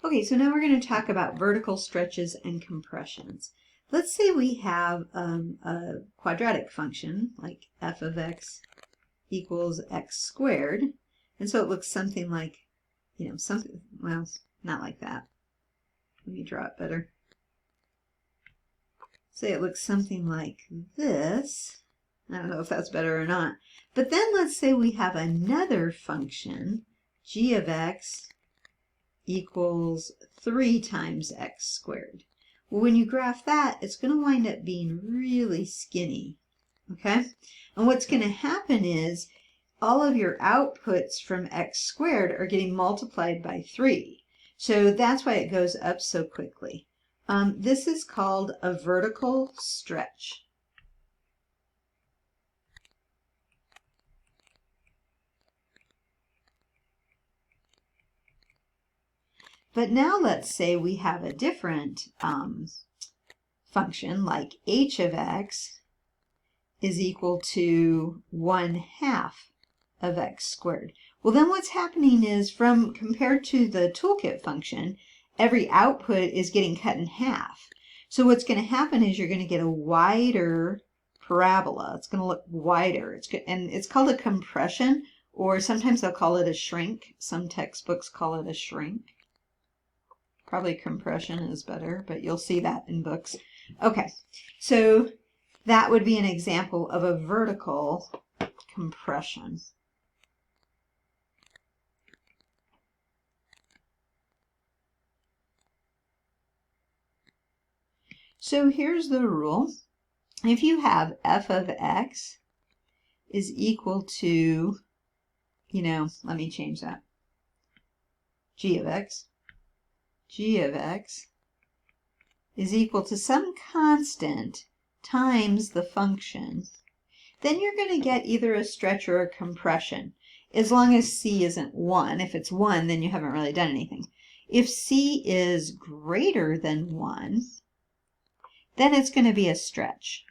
Okay, so now we're going to talk about vertical stretches and compressions. Let's say we have a quadratic function like f of x equals x squared. And so it looks something like, something, well, not like that. Let me draw it better. Say it looks something like this. I don't know if that's better or not. But then let's say we have another function, g of x equals 3 times x squared. Well, when you graph that, it's going to wind up being really skinny, okay? And what's going to happen is all of your outputs from x squared are getting multiplied by 3. So that's why it goes up so quickly. This is called a vertical stretch. But now let's say we have a different function like h of x is equal to 1/2 of x squared. Well, then what's happening is compared to the toolkit function, every output is getting cut in half. So what's going to happen is you're going to get a wider parabola. It's going to look wider. And it's called a compression, or sometimes they'll call it a shrink. Some textbooks call it a shrink. Probably compression is better, but you'll see that in books. Okay, so that would be an example of a vertical compression. So here's the rule. If you have f of x is equal to, let me change that, g of x is equal to some constant times the function, then you're going to get either a stretch or a compression, as long as c isn't 1. If it's 1, then you haven't really done anything. If c is greater than 1, then it's going to be a stretch.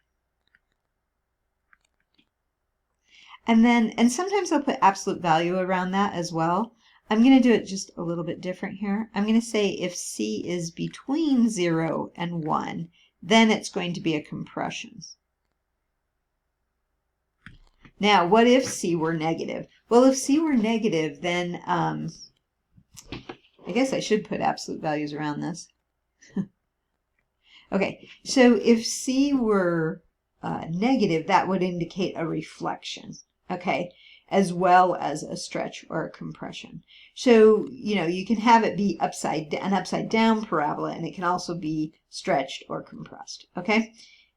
And sometimes I'll put absolute value around that as well. I'm going to do it just a little bit different here. I'm going to say if c is between 0 and 1, then it's going to be a compression. Now, what if c were negative? Well, if c were negative, then I guess I should put absolute values around this. Okay, so if c were negative, that would indicate a reflection, okay, as well as a stretch or a compression. So, you can have it be an upside down parabola, and it can also be stretched or compressed, okay?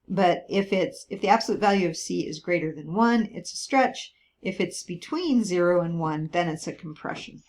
But if the absolute value of c is greater than 1, it's a stretch. If it's between 0 and 1, then it's a compression.